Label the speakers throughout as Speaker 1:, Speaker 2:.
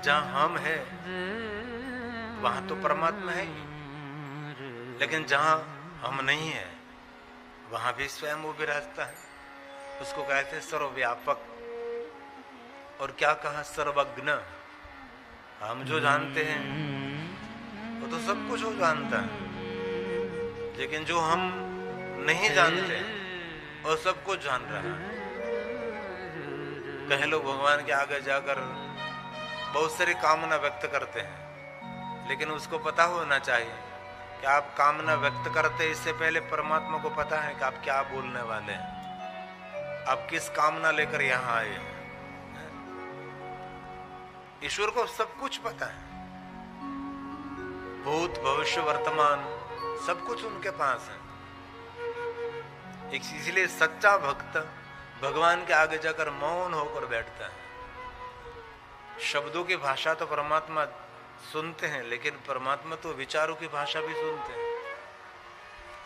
Speaker 1: जहां हम है वहां तो परमात्मा है ही, लेकिन जहां हम नहीं है वहां भी स्वयं वो विराजता है। उसको कहते हैं सर्वव्यापक। और क्या कहा? सर्वज्ञ। हम जो जानते हैं वो तो सब कुछ वो जानता है, लेकिन जो हम नहीं जानते और सब कुछ जान रहा है। कई लोग भगवान के आगे जाकर बहुत सारी कामना व्यक्त करते हैं, लेकिन उसको पता होना चाहिए कि आप कामना व्यक्त करते इससे पहले परमात्मा को पता है कि आप क्या बोलने वाले हैं, आप किस कामना लेकर यहां आए हैं। ईश्वर को सब कुछ पता है, भूत भविष्य वर्तमान सब कुछ उनके पास है। इसलिए सच्चा भक्त भगवान के आगे जाकर मौन होकर बैठता है। शब्दों की भाषा तो परमात्मा सुनते हैं, लेकिन परमात्मा तो विचारों की भाषा भी सुनते हैं।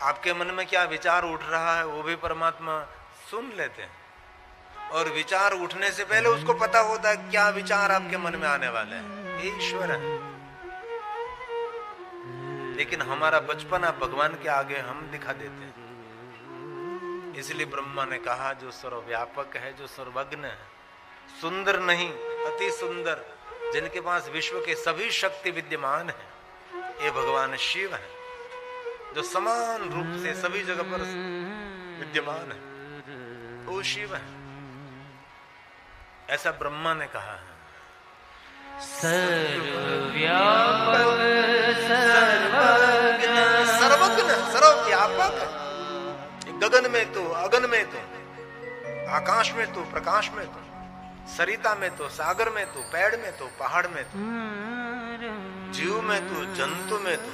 Speaker 1: आपके मन में क्या विचार उठ रहा है वो भी परमात्मा सुन लेते हैं, और विचार उठने से पहले उसको पता होता है क्या विचार आपके मन में आने वाले हैं। ये ईश्वर है। लेकिन हमारा बचपना भगवान के आगे हम दिखा देते हैं। इसलिए ब्रह्मा ने कहा जो सर्वव्यापक है, जो सर्वज्ञ है, सुंदर नहीं अति सुंदर, जिनके पास विश्व के सभी शक्ति विद्यमान है, ये भगवान शिव है, जो समान रूप से सभी जगह पर विद्यमान है, वो शिव है। ऐसा ब्रह्मा ने कहा है।
Speaker 2: सर्वव्यापक सर्वज्ञ
Speaker 1: सर्वज्ञ सर्वव्यापक, गगन में तो, अगन में तो, आकाश में तो, प्रकाश में तो, सरिता में तो, सागर में तो, पेड़ में तो, पहाड़ में तो, जीव में तो, जंतु में तो,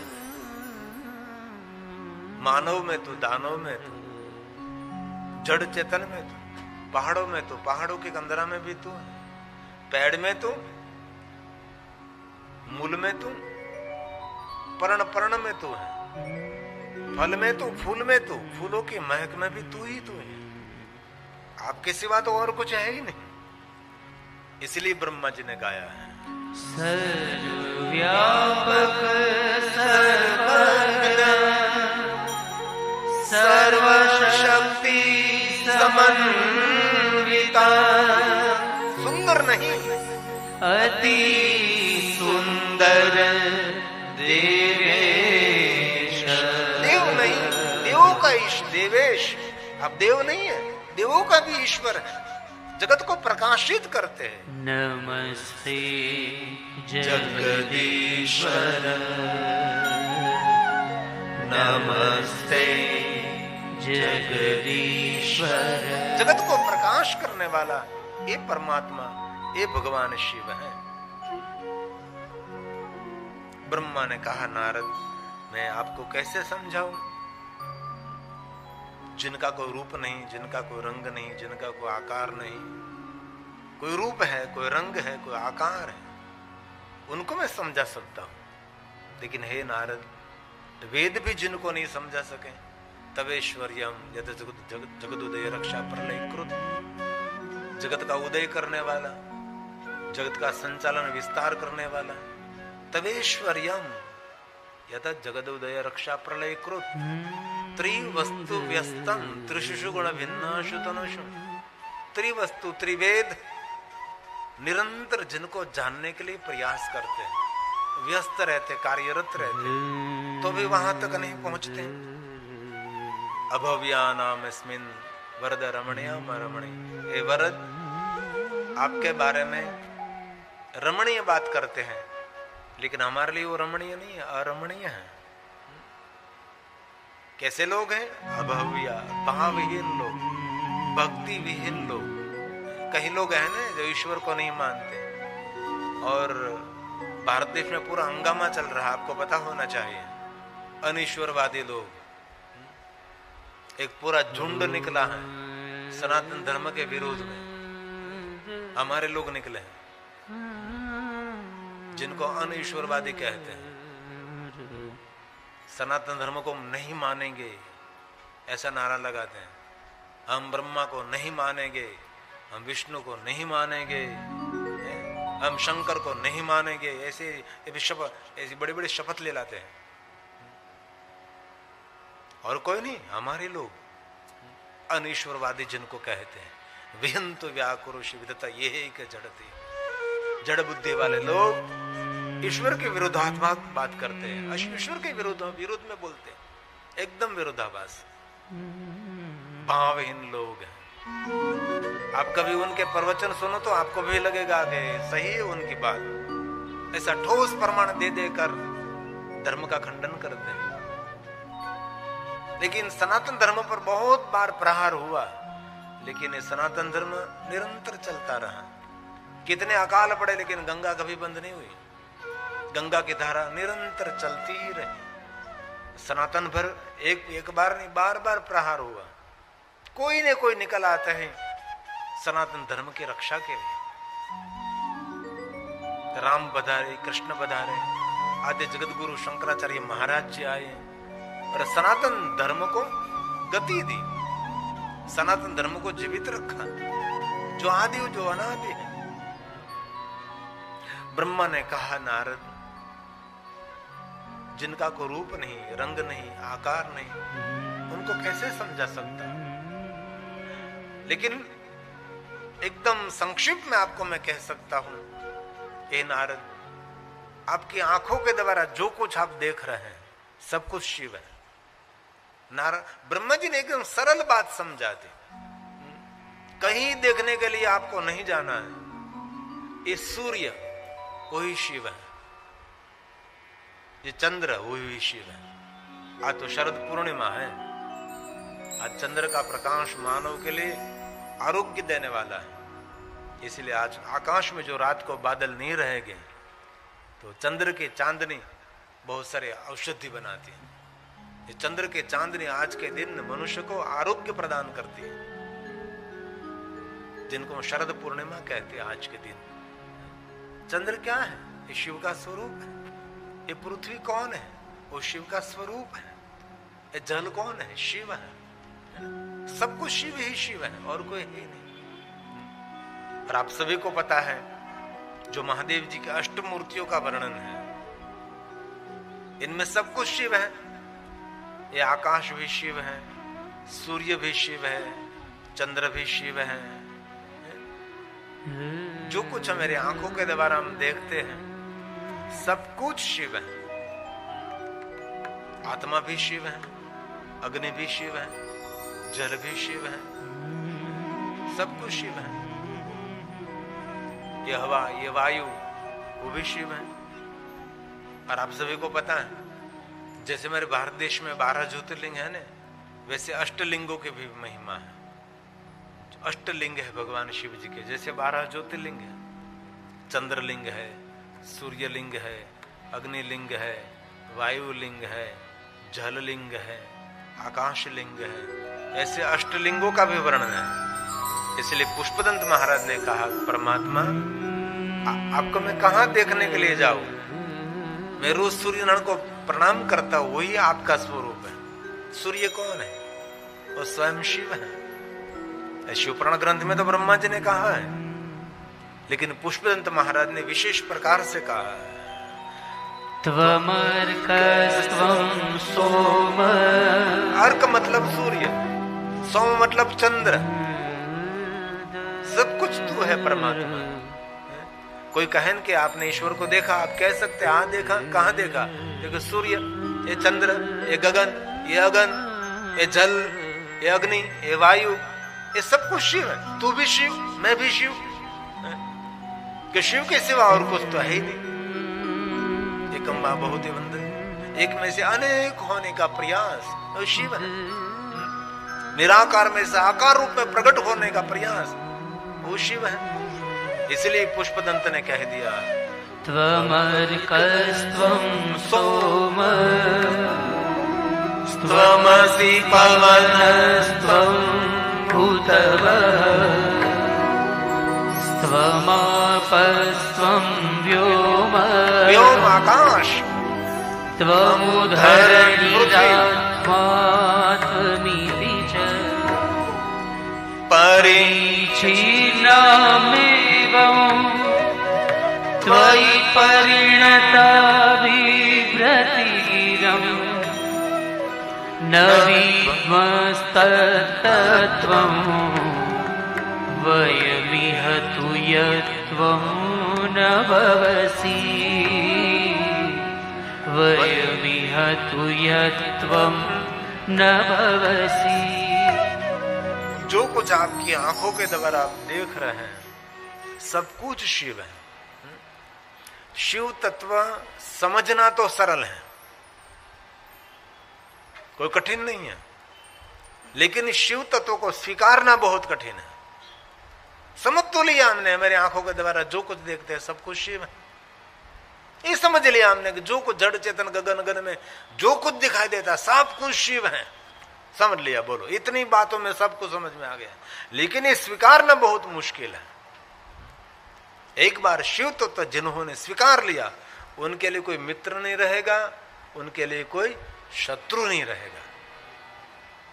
Speaker 1: मानव में तो, दानव में तो, जड़ चेतन में तो, पहाड़ों में तो, पहाड़ों के कंदरा में भी तो है, पेड़ में तो, मूल में तो, पर्ण पर्ण में तो है, फल में तो, फूल में तो, फूलों की महक में भी तू ही तो है। आपके सिवा तो और कुछ है ही नहीं। इसलिए ब्रह्मा जी ने गाया है
Speaker 2: सर्वव्यापक सर्वज्ञ सर्वशक्ति समन्विता।
Speaker 1: सुंदर नहीं
Speaker 2: अति सुंदर देवेश।
Speaker 1: देव नहीं, देवों का ईश्वर, देवेश। अब देव नहीं है, देवों का भी ईश्वर है, जगत को प्रकाशित करते हैं।
Speaker 2: नमस्ते जगदीश्वर नमस्ते जगदीश्वर।
Speaker 1: जगत को प्रकाश करने वाला ये परमात्मा, ये भगवान शिव है। ब्रह्मा ने कहा नारद मैं आपको कैसे समझाऊं, जिनका कोई रूप नहीं, जिनका कोई रंग नहीं, जिनका कोई आकार नहीं। कोई रूप है, कोई रंग है, कोई आकार है, उनको मैं समझा सकता हूं, लेकिन हे नारद वेद भी जिनको नहीं समझा सके, तवेश्वर्यम यद जगदुदय रक्षा प्रलय कृत, जगत का उदय करने वाला, जगत का संचालन विस्तार करने वाला, तवेश्वर्यम यद जगदुदय रक्षा प्रलय कृत, त्रिवस्तु व्यस्तम त्रिशिशु गुण भिन्नाशु तनुषु। त्रिवस्तु त्रिवेद निरंतर जिनको जानने के लिए प्रयास करते हैं, व्यस्त रहते, कार्यरत रहते, तो भी वहां तक नहीं पहुंचते। अभव्यानाम अस्मिन् वरद रमणीयम रमणीय। ए वरद आपके बारे में रमणीय बात करते हैं, लेकिन हमारे लिए वो रमणीय नहीं है, अरमणीय है। कैसे लोग हैं? अभव्या, भावहीन लोग, भक्ति विहीन लोग। कई लोग हैं ना जो ईश्वर को नहीं मानते, और भारत देश में पूरा हंगामा चल रहा है, आपको पता होना चाहिए। अनिश्वरवादी लोग, एक पूरा झुंड निकला है सनातन धर्म के विरोध में। हमारे लोग निकले हैं जिनको अनिश्वरवादी कहते हैं। सनातन धर्म को नहीं मानेंगे ऐसा नारा लगाते हैं। हम ब्रह्मा को नहीं मानेंगे, हम विष्णु को नहीं मानेंगे, हम शंकर को नहीं मानेंगे, ऐसे ऐसी बड़ी बड़ी शपथ ले लाते हैं। और कोई नहीं, हमारे लोग अनीश्वरवादी जिनको कहते हैं, विहंतु व्याकुरुषि विदता ये एक जड़ती, जड़ बुद्धि वाले लोग ईश्वर के विरोधात्मक बात करते हैं, ईश्वर के विरोध में बोलते हैं, एकदम विरोधाभास, भावहीन लोग हैं। आप कभी उनके प्रवचन सुनो तो आपको भी लगेगा कि सही है उनकी बात, ऐसा ठोस प्रमाण दे देकर धर्म का खंडन करते हैं। लेकिन सनातन धर्म पर बहुत बार प्रहार हुआ, लेकिन ये सनातन धर्म निरंतर चलता रहा। कितने अकाल पड़े, लेकिन गंगा कभी बंद नहीं हुई, गंगा की धारा निरंतर चलती ही रही। सनातन भर एक बार नहीं, बार बार प्रहार हुआ, कोई न कोई निकल आता है सनातन धर्म की रक्षा के लिए। राम बधारे, कृष्ण बधारे, आदि जगत गुरु शंकराचार्य महाराज जी आए और सनातन धर्म को गति दी, सनातन धर्म को जीवित रखा, जो आदि हो, जो अनादि है। ब्रह्मा ने कहा, नारद, जिनका कोई रूप नहीं, रंग नहीं, आकार नहीं, उनको कैसे समझा सकता। लेकिन एकदम संक्षिप्त में आपको मैं कह सकता हूं, हे नारद, आपकी आंखों के द्वारा जो कुछ आप देख रहे हैं सब कुछ शिव है। नारद ब्रह्मा जी ने एकदम सरल बात समझा दी, कहीं देखने के लिए आपको नहीं जाना है, ये सूर्य वही शिव है, ये चंद्र वही शिव है। आज तो शरद पूर्णिमा है, आज चंद्र का प्रकाश मानव के लिए आरोग्य देने वाला है, इसलिए आज आकाश में जो रात को बादल नहीं रहेंगे तो चंद्र की चांदनी बहुत सारे औषधि बनाती है। ये चंद्र के चांदनी आज के दिन मनुष्य को आरोग्य प्रदान करती है, जिनको शरद पूर्णिमा कहते हैं। आज के दिन चंद्र क्या है? ये शिव का स्वरूप है। ये पृथ्वी कौन है? वो शिव का स्वरूप है। ये जल कौन है? शिव है। सब कुछ शिव ही शिव है, और कोई है नहीं। और आप सभी को पता है जो महादेव जी के अष्टमूर्तियों का वर्णन है, इनमें सब कुछ शिव है। ये आकाश भी शिव है, सूर्य भी शिव है, चंद्र भी शिव है। जो कुछ हमारे आंखों के द्वारा हम देखते हैं सब कुछ शिव है। आत्मा भी शिव है, अग्नि भी शिव है, जल भी शिव है, सब कुछ शिव है। ये हवा, ये वायु, वो भी शिव है। और आप सभी को पता है, जैसे मेरे भारत देश में 12 ज्योतिर्लिंग है ना, वैसे अष्टलिंगों की भी महिमा है। अष्टलिंग है भगवान शिव जी के, जैसे 12 ज्योतिर्लिंग है, चंद्रलिंग है, सूर्यलिंग है, अग्निलिंग है, वायुलिंग है, जललिंग है, आकाशलिंग है, ऐसे अष्टलिंगों का भी वर्णन है। इसलिए पुष्पदंत महाराज ने कहा, परमात्मा आपको मैं कहां देखने के लिए जाऊं? मैं रोज सूर्य नारायण को प्रणाम करता हूं, वही आपका स्वरूप है। सूर्य कौन है? वो स्वयं शिव है। शिव पुराण ग्रंथ में तो ब्रह्मा जी ने कहा है, लेकिन पुष्पदंत महाराज ने विशेष प्रकार से कहा है,
Speaker 2: त्वमर्कस्त्वं सोम।
Speaker 1: अर्क मतलब सूर्य, सोम मतलब चंद्र, सब कुछ तू है परमात्मा। कोई कहन कि आपने ईश्वर को देखा, आप कह सकते हाँ देखा। कहाँ देखा? देखो सूर्य, ये चंद्र, ये गगन, ये अगन, ये जल, ये अग्नि, ये वायु, ये सब कुछ शिव है। तू भी शिव, मैं भी शिव, कि शिव के सिवा और कुछ तो है ही नहीं। एकम मां बहुते वंदन, एक में से अनेक होने का प्रयास वो शिव है। निराकार में से आकार रूप में प्रकट होने का प्रयास वो शिव है। इसलिए पुष्पदंत ने कह दिया,
Speaker 2: त्वमर्कस्त्वं सोम,
Speaker 1: त्वमसि
Speaker 2: पवनस्त्वं भूतवः, त्वमापस्त्वं व्योम,
Speaker 1: व्योम आकाश,
Speaker 2: त्वमुदरनिरात्मात्वमिति च परिच्छिन्नमेवं त्वयि परिणता बिभ्रतिगिरम् न विद्मस्तत्तत्त्वम् वयमिह तु यत्त्वं न भवसि वयमिह तु यत्त्वं न भवसि।
Speaker 1: जो कुछ आपकी आंखों के द्वारा आप देख रहे हैं सब कुछ शिव है। शिव तत्व समझना तो सरल है, कोई कठिन नहीं है, लेकिन शिव तत्व को स्वीकारना बहुत कठिन है। समझ तो लिया हमने, मेरे आंखों के द्वारा जो कुछ देखते हैं सब कुछ शिव है। ये समझ लिया हमने कि जो कुछ जड़ चेतन गगन गगन में जो कुछ दिखाई देता सब कुछ शिव है, समझ लिया। बोलो, इतनी बातों में सब कुछ समझ में आ गया, लेकिन ये स्वीकारना बहुत मुश्किल है। एक बार शिव तत्व जिन्होंने स्वीकार लिया उनके लिए कोई मित्र नहीं रहेगा, उनके लिए कोई शत्रु नहीं रहेगा,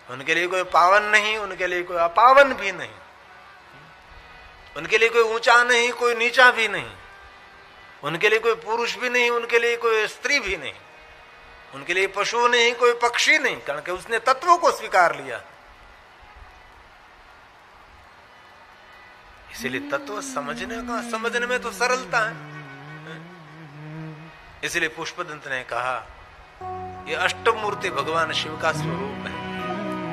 Speaker 1: उनके लिए कोई पावन नहीं, उनके लिए कोई अपावन भी नहीं, उनके लिए कोई ऊंचा नहीं, कोई नीचा भी नहीं, उनके लिए कोई पुरुष भी नहीं, उनके लिए कोई स्त्री भी नहीं, उनके लिए पशु नहीं, कोई पक्षी नहीं, कारण कि उसने तत्वों को स्वीकार लिया। इसलिए तत्व समझने में तो सरलता है। इसलिए पुष्पदंत ने कहा ये अष्टमूर्ति भगवान शिव का स्वरूप है।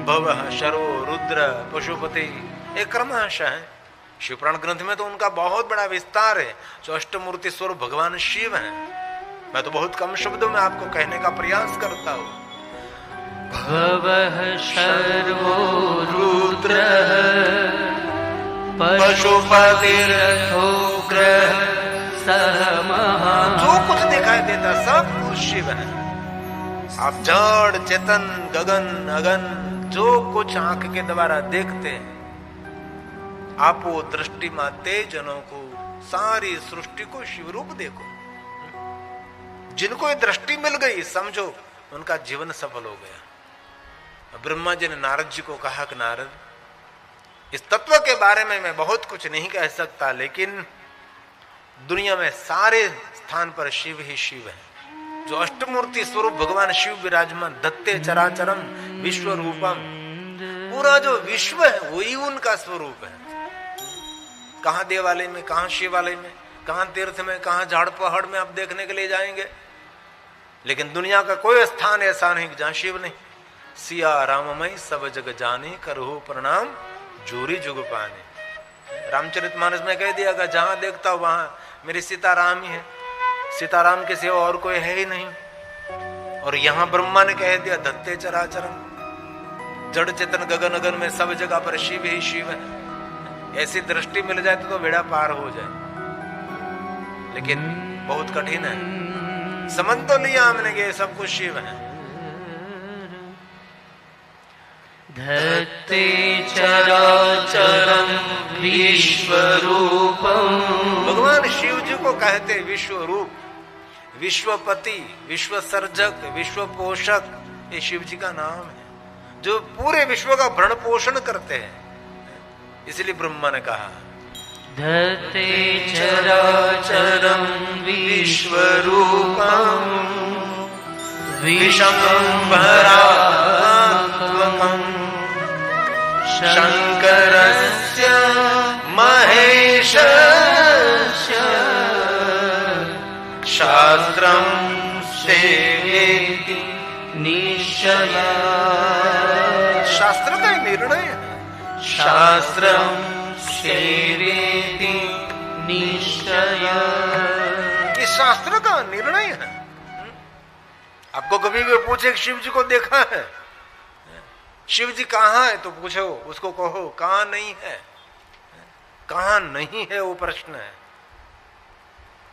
Speaker 1: भवः शरो रुद्र पशुपति एक क्रमशः है। शिव पुराण ग्रंथ में तो उनका बहुत बड़ा विस्तार है। जो अष्टमूर्ति स्वरूप भगवान शिव है, मैं तो बहुत कम शब्दों में आपको कहने का प्रयास करता हूं।
Speaker 2: भवः शर्वो रुद्र पशुपतिरथोग्र सहमः।
Speaker 1: जो कुछ दिखाई देता सब कुछ शिव है। आप जड़ चेतन गगन अगन जो कुछ आंख के द्वारा देखते हैं, आप वो दृष्टि माते जनों को सारी सृष्टि को शिव रूप देखो। जिनको ये दृष्टि मिल गई समझो उनका जीवन सफल हो गया। ब्रह्मा जी ने नारद जी को कहा कि नारद, इस तत्व के बारे में मैं बहुत कुछ नहीं कह सकता, लेकिन दुनिया में सारे स्थान पर शिव ही शिव है। जो अष्टमूर्ति स्वरूप भगवान शिव विराजमान धत्ते चराचरम विश्व रूपम, पूरा जो विश्व है वही उनका स्वरूप है। कहां देवालय में, कहां शिवालय में, कहां तीर्थ में, कहां झाड़ पहाड़ में आप देखने के लिए जाएंगे, लेकिन दुनिया का कोई स्थान ऐसा नहीं जहां शिव नहीं। सिया राममय सब जग जाने करहु प्रणाम जोरी जुग पाने। रामचरितमानस में कह दिया जहां देखता हूं वहां मेरी सीताराम ही है, सीताराम के सिवा और कोई है ही नहीं। और यहां ब्रह्मा ने कह दिया धत्ते चराचरम, जड़ चेतन गगन अगन में सब जगह पर शिव ही शिव है। ऐसी दृष्टि मिल जाए तो बेड़ा पार हो जाए, लेकिन बहुत कठिन है। समझ तो लिया हमने कि सब कुछ शिव है।
Speaker 2: धत्ते चराचरम विश्वरूपम।
Speaker 1: भगवान शिव जी को कहते विश्व रूप, विश्वपति, विश्व सर्जक, विश्व पोषक, ये शिव जी का नाम है, जो पूरे विश्व का भरण पोषण करते हैं। इसलिए ब्रह्मा ने कहा
Speaker 2: धत्ते चराचरम विश्वरूपम विश्वम्भरात्मकम् शंकरस्य महेशस्य शास्त्रं सेवेति निश्चया।
Speaker 1: शास्त्र का निर्णय है,
Speaker 2: शास्त्रं सेवेति निश्चया।
Speaker 1: ये शास्त्र का निर्णय है। आपको कभी भी पूछे शिव जी को देखा है, शिव जी कहाँ है तो पूछो, उसको कहो कहाँ नहीं है, कहाँ नहीं है वो प्रश्न है।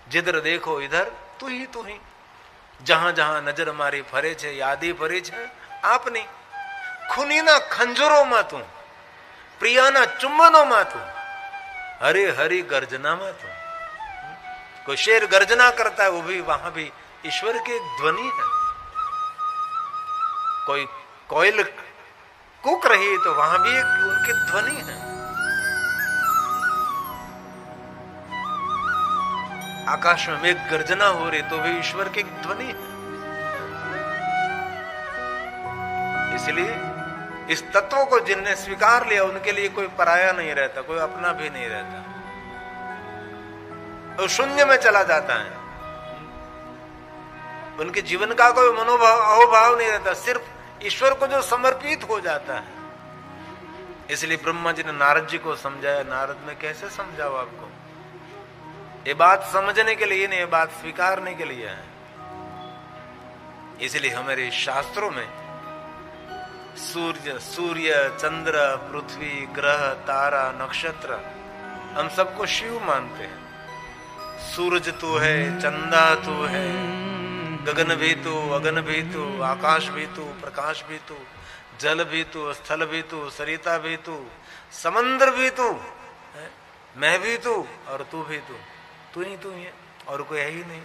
Speaker 1: जिधर देखो इधर तू ही तू ही, जहां जहां नजर मारी फरे छे यादी फरी छे आपने। खूनीना खंजरो मा तू, प्रियाना चुम्बनो मा तू, हरे हरि गर्जना मा तू। कोई शेर गर्जना करता है वो भी वहां भी ईश्वर की ध्वनि है। कोई कोयल कूक रही है तो वहां भी एक उनकी ध्वनि है। आकाश में मेघ गर्जना हो रही तो भी ईश्वर की ध्वनि है। इसलिए इस तत्व को जिनने स्वीकार लिया उनके लिए कोई पराया नहीं रहता, कोई अपना भी नहीं रहता, तो शून्य में चला जाता है। उनके जीवन का कोई मनोभाव अहोभाव नहीं रहता, सिर्फ ईश्वर को जो समर्पित हो जाता है। इसलिए ब्रह्मा जी ने नारद जी को समझाया। नारद में कैसे समझाओ आपको, ये बात समझने के लिए नहीं, ये बात स्वीकारने के लिए है। इसलिए हमारे शास्त्रों में सूर्य, चंद्र, पृथ्वी, ग्रह, तारा, नक्षत्र, हम सबको शिव मानते हैं। सूरज तू है, चंदा तू है, गगन भी तू, अगन भी तू, आकाश भी तू, प्रकाश भी तू, जल भी तू, स्थल भी तू, सरिता भी तू, समंदर भी तू, मैं भी तू और तू भी तू, तू ही तू है और कोई है ही नहीं।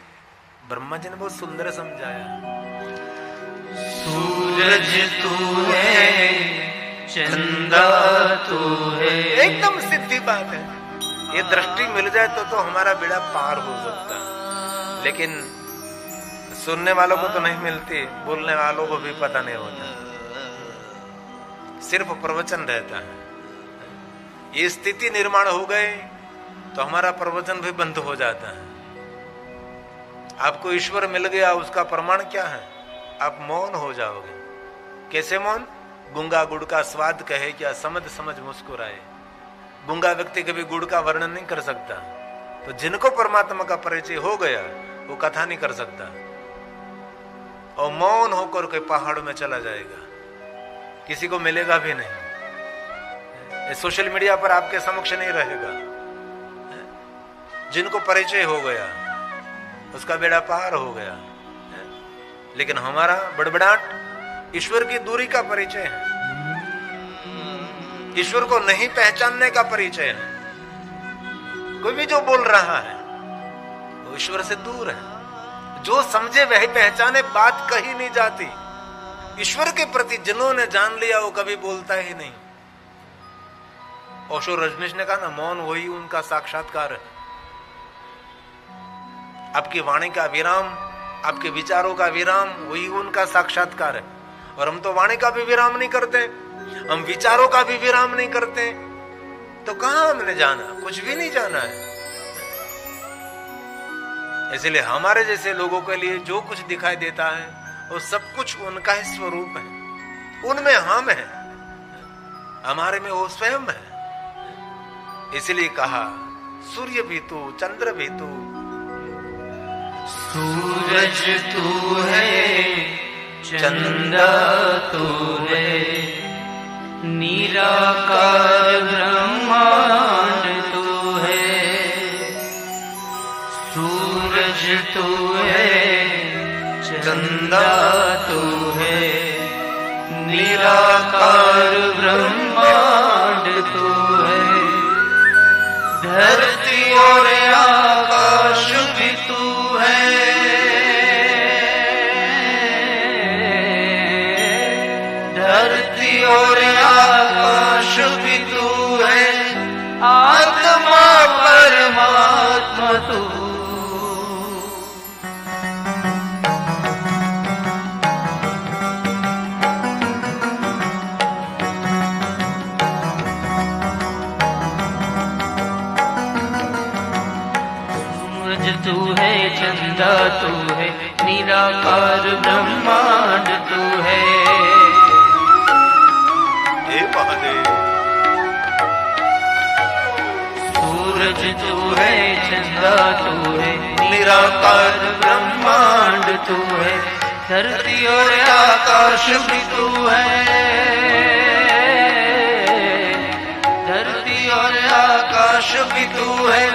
Speaker 1: ब्रह्मा जी ने बहुत सुंदर समझाया।
Speaker 2: सूरज तू है, चंदा तू है।
Speaker 1: एकदम सीधी बात है। ये दृष्टि मिल जाए तो हमारा बेड़ा पार हो सकता है, लेकिन सुनने वालों को तो नहीं मिलती, बोलने वालों को भी पता नहीं होता, सिर्फ प्रवचन रहता है। ये स्थिति निर्माण हो गए तो हमारा प्रवचन भी बंद हो जाता है। आपको ईश्वर मिल गया, उसका प्रमाण क्या है? आप मौन हो जाओगे। कैसे मौन? गूंगा गुड़ का स्वाद कहे क्या, समझ समझ मुस्कुराए। गूंगा व्यक्ति कभी गुड़ का वर्णन नहीं कर सकता, तो जिनको परमात्मा का परिचय हो गया वो कथा नहीं कर सकता, और मौन होकर के पहाड़ में चला जाएगा, किसी को मिलेगा भी नहीं। सोशल मीडिया पर आपके समक्ष नहीं रहेगा। जिनको परिचय हो गया उसका बेड़ा पार हो गया। लेकिन हमारा बड़बड़ाहट ईश्वर की दूरी का परिचय है, ईश्वर को नहीं पहचानने का परिचय है। कोई भी जो बोल रहा है वो ईश्वर से दूर है। जो समझे वही पहचाने, बात कही नहीं जाती। ईश्वर के प्रति जिन्होंने जान लिया वो कभी बोलता ही नहीं। ओशो रजनीश ने कहा ना, मौन वही उनका साक्षात्कार है। आपकी वाणी का विराम, आपके विचारों का विराम वही उनका साक्षात्कार है। और हम तो वाणी का भी विराम नहीं करते, हम विचारों का भी विराम नहीं करते, तो कहां हमने जाना? कुछ भी नहीं जाना है। इसलिए हमारे जैसे लोगों के लिए जो कुछ दिखाई देता है वो सब कुछ उनका ही स्वरूप है। उनमें हम है, हमारे में वो स्वयं है। इसलिए कहा सूर्य भी तू, चंद्र भी तू।
Speaker 2: सूरज तू है, चंदा तू है, निराकार ब्रह्मांड तू है। सूरज तू है, चंदा तू है, निराकार ब्रह्मांड तू है। धरती और आकाश भी तू है, धरती और आकाश भी तू है, आत्मा परमात्मा तू। तू है, चंदा तू है, निराकार ब्रह्मांड तू है।
Speaker 1: हे महादेव।
Speaker 2: सूरज तू है, चंदा तू है, निराकार ब्रह्मांड तू है। धरती और आकाश भी तू है, धरती और आकाश भी तू है,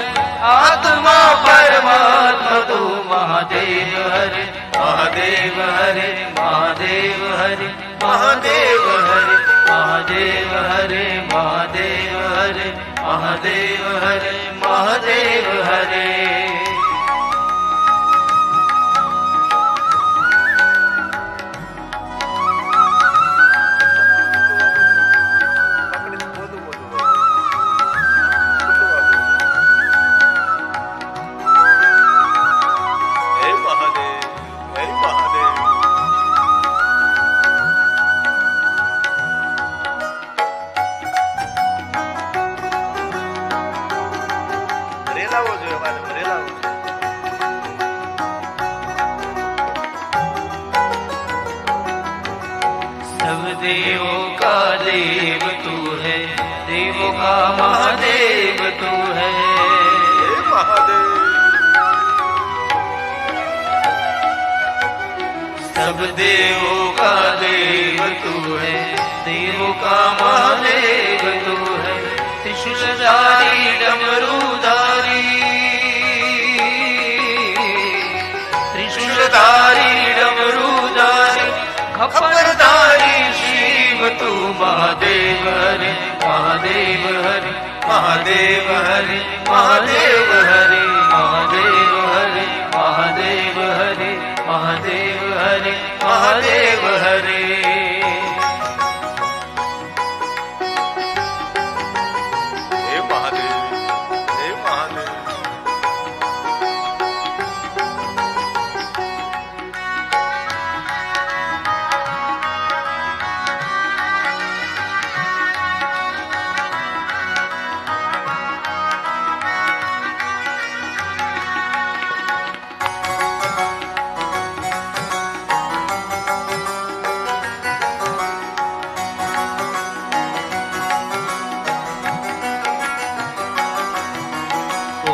Speaker 2: आत्मा परमात्मा तू। महादेव हरे, महादेव हरे, महादेव हरे, महादेव हरे, महादेव हरे, महादेव हरे, महादेव हरे, महादेव हरे। देवों का देव तू है, देवों का महादेव तू है।
Speaker 1: हे महादेव।
Speaker 2: सब देवों का देव तू है, देवों का महादेव तू है। त्रिशूलधारी डमरूधारी, त्रिशूलधारी डमरूधारी, खप्परधारी शिव तू महादेव हरे, महादेव हरे, महादेव हरे, महादेव हरे, महादेव हरे, महादेव हरे, महादेव हरे, महादेव हरे।
Speaker 1: हे महादेव, हे महादेव।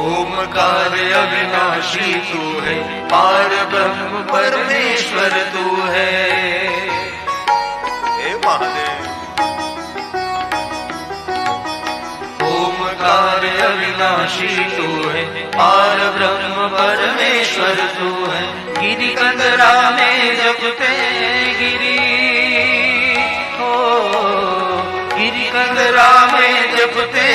Speaker 2: ओमकार अविनाशी तू है, पार ब्रह्म परमेश्वर तू है।
Speaker 1: हे महादेव।
Speaker 2: ओमकार अविनाशी तू है, पार ब्रह्म परमेश्वर तू है। गिरि कंदरा में जपते गिरि, ओ गिरि कंदरा में जपते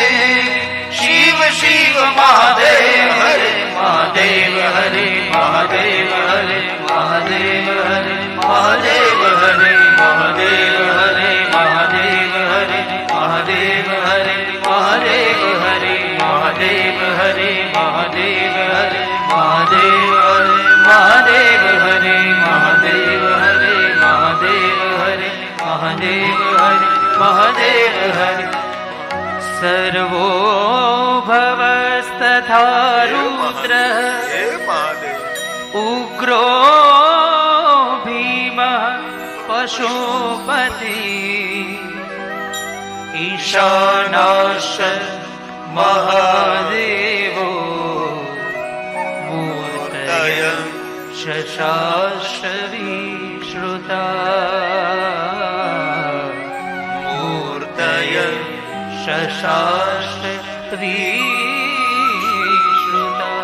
Speaker 2: शिव शिव महादेव हरे, महादेव हरे, महादेव हरे, महादेव हरे, महादेव हरे, महादेव हरे, महादेव हरे, महादेव हरे, महादेव हरे, महादेव हरे, महादेव हरे, महादेव हरे, महादेव हरे, महादेव हरे, महादेव हरे, महादेव हरे, महादेव हरे। सर्वो भवस्तथा रुद्रः,
Speaker 1: हे महादेव।
Speaker 2: उग्रो भीमः पशुपति, ईशानाश्च महादेवो मूर्तयः शशाश्च विश्रुता, मूर्तयः शशाश्च विश्रुता।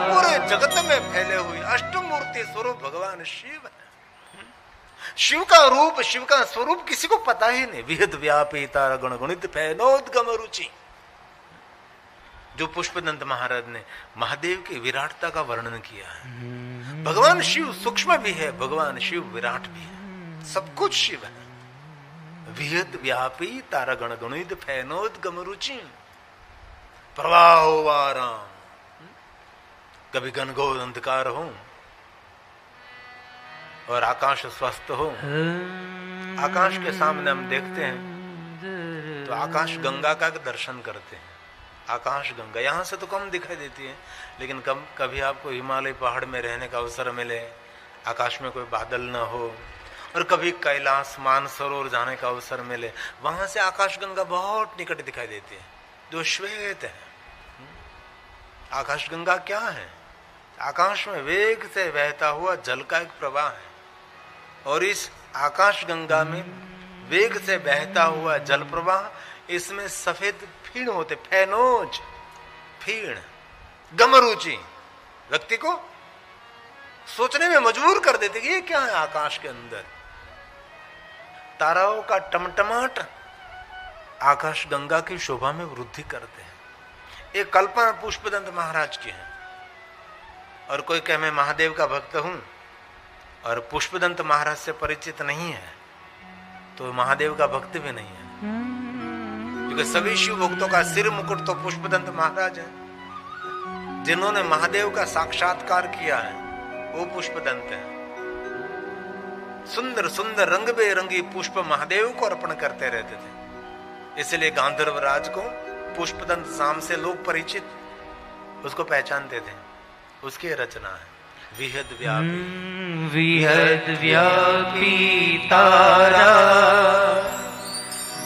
Speaker 1: पूरे जगत में फैले हुए अष्टमूर्ति स्वरूप भगवान शिव है। शिव का रूप, शिव का स्वरूप किसी को पता ही नहीं। विहद व्यापी तार गण गुणित फैनोद्गम रुचि। जो पुष्पदंत महाराज ने महादेव की विराटता का वर्णन किया है। भगवान शिव सूक्ष्म भी है, भगवान शिव विराट भी है, सब कुछ शिव है। विहद व्यापी तारा गण गुणित फैनोद्गम रुचि, प्रवाह वाराम। कभी घनघोर अंधकार हो और आकाश स्वस्थ हो। आकाश के सामने हम देखते हैं तो आकाश गंगा का दर्शन करते हैं। आकाश गंगा यहाँ से तो कम दिखाई देती है, लेकिन कभी आपको हिमालय पहाड़ में रहने का अवसर मिले, आकाश में कोई बादल न हो, और कभी कैलाश मानसरोवर जाने का अवसर मिले, वहां से आकाश गंगा बहुत निकट दिखाई देती है, जो श्वेत है। आकाश गंगा क्या है? आकाश में वेग से बहता हुआ जल का एक प्रवाह है, और इस आकाश गंगा में वेग से बहता हुआ जल प्रवाह, इसमें सफेद फीण होते, फैनोज फीण, गमरुचि, व्यक्ति को सोचने में मजबूर कर देते कि ये क्या है आकाश के अंदर। ताराओं का टमटमाट आकाश गंगा की शोभा में वृद्धि करते हैं। एक कल्पना पुष्पदंत महाराज की है, और कोई कहे मैं महादेव का भक्त हूं और पुष्पदंत महाराज से परिचित नहीं है, तो महादेव का भक्त भी नहीं है। क्योंकि सभी शिव भक्तों का सिर मुकुट तो पुष्पदंत महाराज है। जिन्होंने महादेव का साक्षात्कार किया है वो पुष्पदंत है। सुंदर सुंदर रंग बेरंगी पुष्प महादेव को अर्पण करते रहते थे, इसलिए गांधर्व राज को पुष्पदंत नाम से लोग परिचित, उसको पहचानते थे। उसकी रचना है विहद व्यापी।
Speaker 2: विहद व्यापी तारा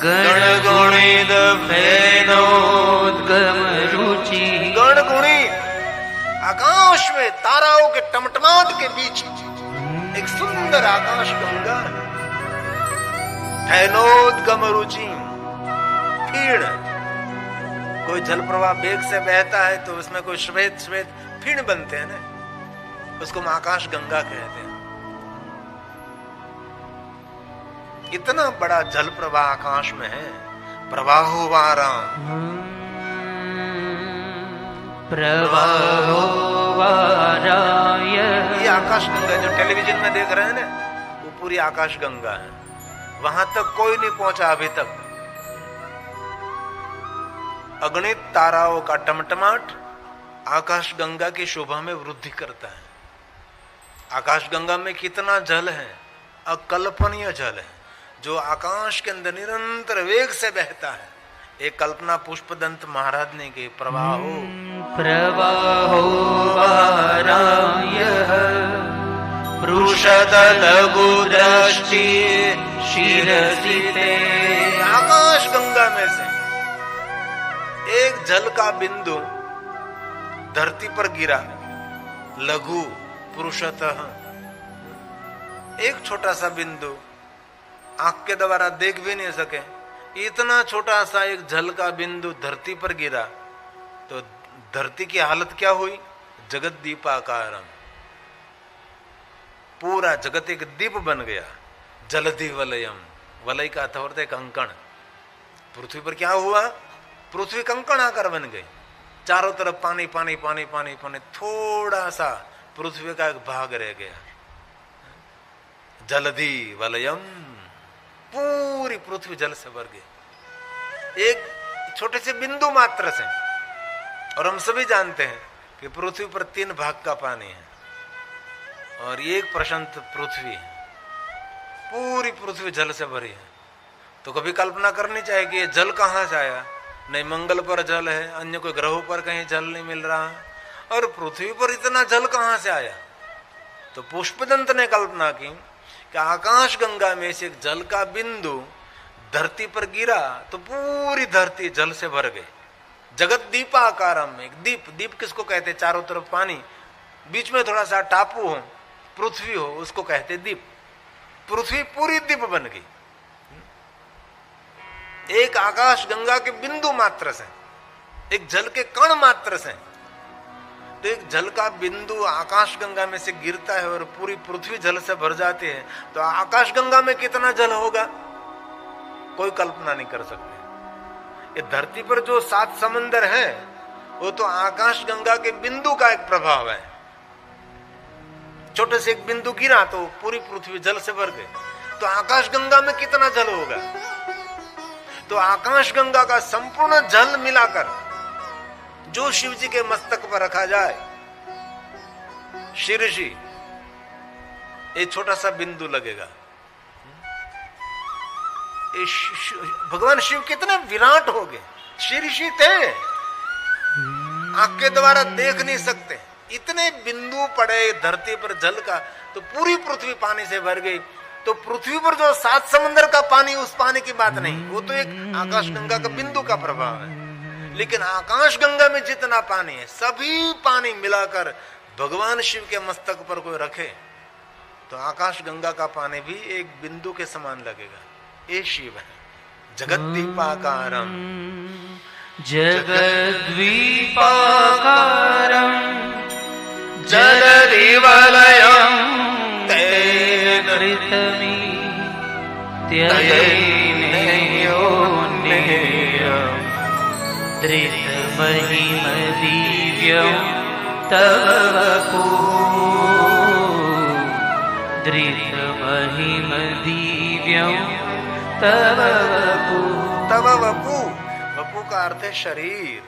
Speaker 2: गण गुणित भेदोद्गम रुचि।
Speaker 1: गण गुणित आकाश में ताराओं के टमटमाट के बीच एक सुंदर आकाश गंगा है। फैनोद्गम रुचि, फीण, कोई जल प्रवाह वेग से बहता है तो उसमें कोई श्वेत श्वेत फीण बनते हैं ना, उसको हम आकाश गंगा कहते हैं। इतना बड़ा जल प्रवाह आकाश में है। प्रवाहोवाराम,
Speaker 2: प्रवाहोवाराय,
Speaker 1: ये आकाश गंगा जो टेलीविजन में देख रहे हैं ना, वो पूरी आकाश गंगा है। वहां तक कोई नहीं पहुंचा अभी तक। अगणित ताराओं का टमटमाट आकाश गंगा की शोभा में वृद्धि करता है। आकाश गंगा में कितना जल है, अकल्पनीय जल है, जो आकाश के अंदर निरंतर वेग से बहता है। एक कल्पना पुष्पदंत महाराज ने की, प्रवाहो
Speaker 2: प्रवाहो वाराय पृषद लघु दृष्टि शिरसि ते।
Speaker 1: आकाश गंगा में से एक जल का बिंदु धरती पर गिरा, लघु पुरुषतः, एक छोटा सा बिंदु आंख के द्वारा देख भी नहीं सके, इतना छोटा सा एक जल का बिंदु धरती पर गिरा तो धरती की हालत क्या हुई? जगत दीपाकारम, पूरा जगत एक दीप बन गया। जलधि वलयम, वलय का अर्थ होता है कंकण। पृथ्वी पर क्या हुआ? पृथ्वी कंकण आकर बन गई, चारों तरफ पानी पानी पानी पानी पानी, थोड़ा सा पृथ्वी का एक भाग रह गया। जलधि वलयम, पूरी पृथ्वी जल से भर गई एक छोटे से बिंदु मात्र से। और हम सभी जानते हैं कि पृथ्वी पर 3 भाग का पानी है और एक प्रशांत पृथ्वी है। पूरी पृथ्वी जल से भरी है। तो कभी कल्पना करनी चाहिए कि ये जल कहां से आया? नहीं मंगल पर जल है, अन्य कोई ग्रहों पर कहीं जल नहीं मिल रहा, और पृथ्वी पर इतना जल कहां से आया? तो पुष्पदंत ने कल्पना की कि आकाश गंगा में से एक जल का बिंदु धरती पर गिरा तो पूरी धरती जल से भर गई। जगत दीपाकारम में एक दीप, दीप किसको कहते? चारों तरफ पानी, बीच में थोड़ा सा टापू हो, पृथ्वी हो, उसको कहते दीप। पृथ्वी पूरी दीप बन गई एक आकाश गंगा के बिंदु मात्र से, एक जल के कण मात्र से। तो एक जल का बिंदु आकाश गंगा में से गिरता है और पूरी पृथ्वी जल से भर जाती है, तो आकाश गंगा में कितना जल होगा? कोई कल्पना नहीं कर सकते। ये धरती पर जो 7 समंदर है वो तो आकाश गंगा के बिंदु का एक प्रभाव है। छोटे से एक बिंदु गिरा तो पूरी पृथ्वी जल से भर गई, तो आकाश गंगा में कितना जल होगा? तो आकाश गंगा का संपूर्ण जल मिलाकर जो शिव जी के मस्तक पर रखा जाए, शीर्षी, एक छोटा सा बिंदु लगेगा। भगवान शिव कितने विराट हो गए, शीर्षी थे, आंख के द्वारा देख नहीं सकते, इतने बिंदु पड़े धरती पर जल का, तो पूरी पृथ्वी पानी से भर गई। तो पृथ्वी पर जो 7 समंदर का पानी, उस पानी की बात नहीं, वो तो एक आकाश गंगा का बिंदु का प्रभाव है। लेकिन आकाश गंगा में जितना पानी है, सभी पानी मिलाकर भगवान शिव के मस्तक पर कोई रखे तो आकाश गंगा का पानी भी एक बिंदु के समान लगेगा। ये शिव है जगत दीपाकारम,
Speaker 2: जगद्दीपाकारम जलधिवलयं तेन पृथ्वी त्यजैनयोन्यं धृतमहिमदिव्यं तव वपुः धृतमहिमदिव्यं तव वपुः।
Speaker 1: तव वपु, वपु का अर्थ है शरीर।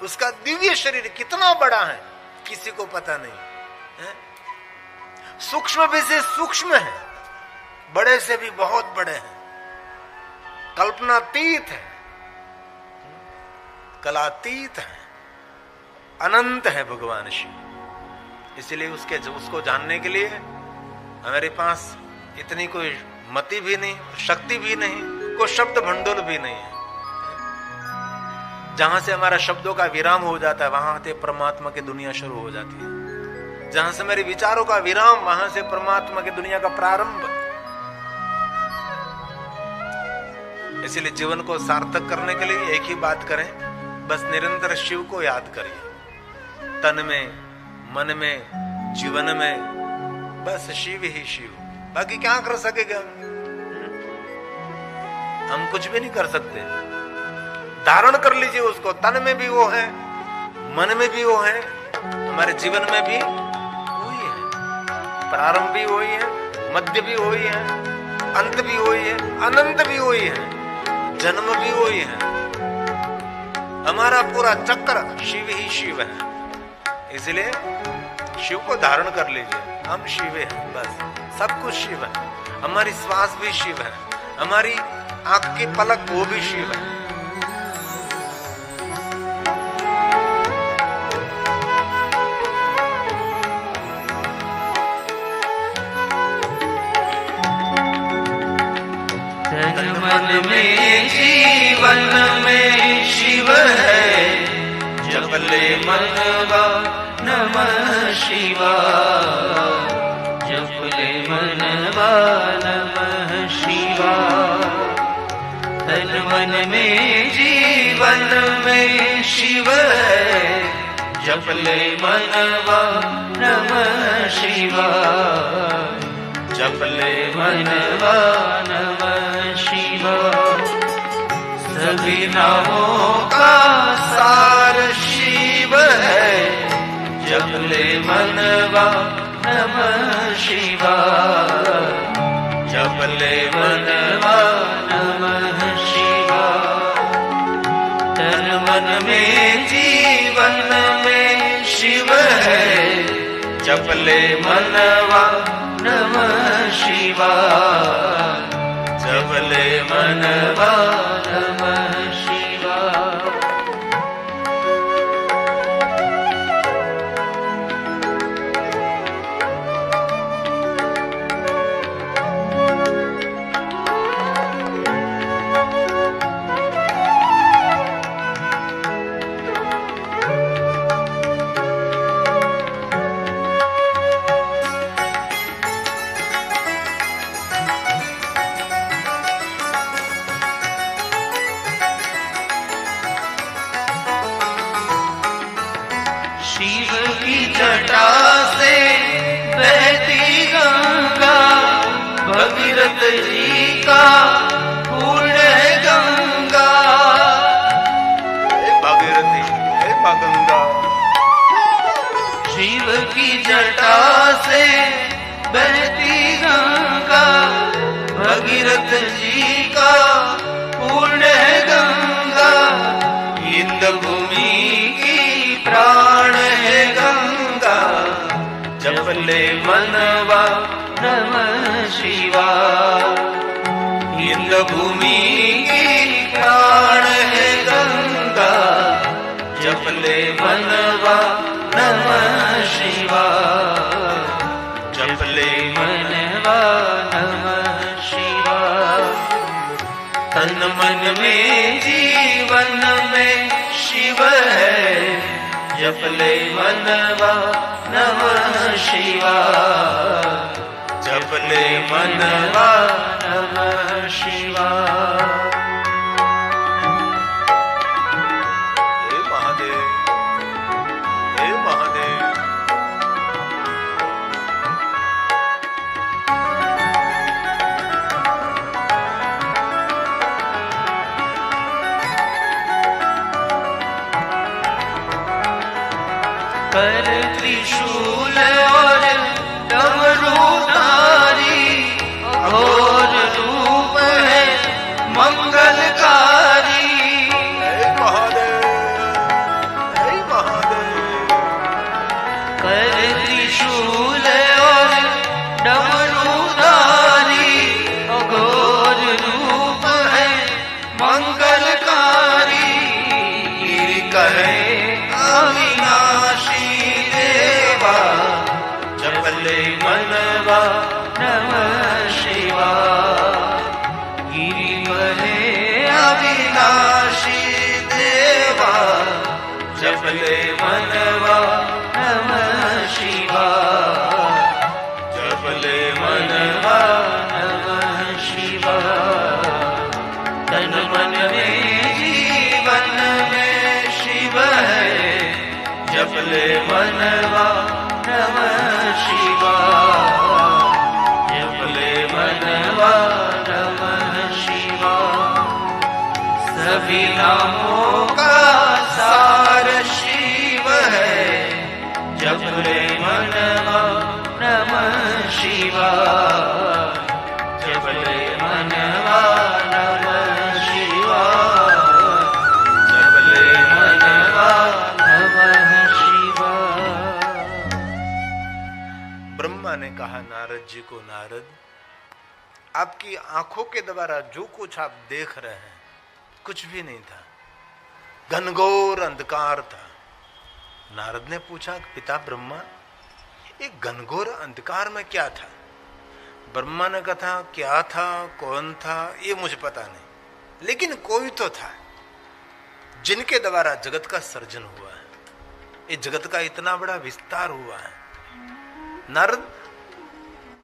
Speaker 1: उसका दिव्य शरीर कितना बड़ा है किसी को पता नहीं है? सूक्ष्म भी से सूक्ष्म है, बड़े से भी बहुत बड़े हैं, कल्पनातीत है, कलातीत है, अनंत है भगवान शिव। इसलिए उसको जानने के लिए हमारे पास इतनी कोई मति भी नहीं, शक्ति भी नहीं, को शब्द भंडोल भी नहीं है। जहां से हमारा शब्दों का विराम हो जाता है वहां से परमात्मा की दुनिया शुरू हो जाती है। जहां से मेरे विचारों का विराम वहां से परमात्मा की दुनिया का प्रारंभ। इसलिए जीवन को सार्थक करने के लिए एक ही बात करें, बस निरंतर शिव को याद करिए। तन में, मन में, जीवन में बस शिव ही शिव। बाकी क्या कर सकेगा हम कुछ भी नहीं कर सकते। धारण कर लीजिए उसको। तन में भी वो है, मन में भी वो है, हमारे जीवन में भी वही है। प्रारंभ भी वही है, मध्य भी वही है, अंत भी वही है, अनंत भी वही है, जन्म भी वही है। हमारा पूरा चक्र शिव ही शिव है। इसलिए शिव को धारण कर लीजिए। हम शिव हैं, बस सब कुछ शिव है। हमारी श्वास भी शिव है, हमारी आंख की पलक वो भी शिव है।
Speaker 2: तन मन में जीवन में शिव है, जप ले मनवा नमः शिवाय, जप ले मनवा नमः शिवाय। तन मन में जीवन में शिव है, जप ले मनवा नमः शिवाय, जप ले मनवा नमः शिवाय। सभी नामों का सार शिव है, जप ले मनवा नमः शिवाय, जप ले मनवा नमः शिवाय। तन मन में जीवन में शिव है, जप ले मनवा नमः शिवाय, जप ले मनवा नमः शिवाय। शिव की जटा से बहती गंगा, भगीरथ जी का पूर्ण है गंगा।
Speaker 1: हे भागीरथी, हे गंगा।
Speaker 2: शिव की जटा से बहती गंगा, भगीरथ जी का पूर्ण है गंगा। इंद भूमि की प्राण है गंगा, जप ले मनवा नमः शिवाय। इंद भूमि की प्राण है गंगा, जप ले मनवा नमः शिवाय, जप ले मनवा नमः शिवाय। तन मन में जीवन में शिव है, जप ले मनवा नमः शिवाय, जप ले मनवा नमः शिवाय।
Speaker 1: हे महादेव, हे महादेव।
Speaker 2: कर त्रिशूल और डमरूधारी, घोर रूप है मंगलकारी।
Speaker 1: हे महादेव, हे महादेव।
Speaker 2: कर त्रिशूल और डमरूधारी, घोर रूप है मंगलकारी। गिर कहे अविनाशी देवा, जप ले मनवा नमः शिवाय। गिरि कहे जपले मनवा नमः शिवाय, जपले मनवा नमः शिवाय। सभी नामों का सार शिव है, जपले मनवा नमः शिवाय, जपले मनवा नमः शिवाय, जपले मनवा नमः शिवाय।
Speaker 1: ब्रह्मा ने कहा नारद जी को, नारद आपकी आंखों के द्वारा जो कुछ आप देख रहे हैं कुछ भी नहीं था, घनघोर अंधकार था। नारद ने पूछा, पिता ब्रह्मा एक घनघोर अंधकार में क्या था? ब्रह्मा ने कहा, क्या था, कौन था, ये मुझे पता नहीं, लेकिन कोई तो था जिनके द्वारा जगत का सर्जन हुआ है, ये जगत का इतना बड़ा विस्तार हुआ है। नारद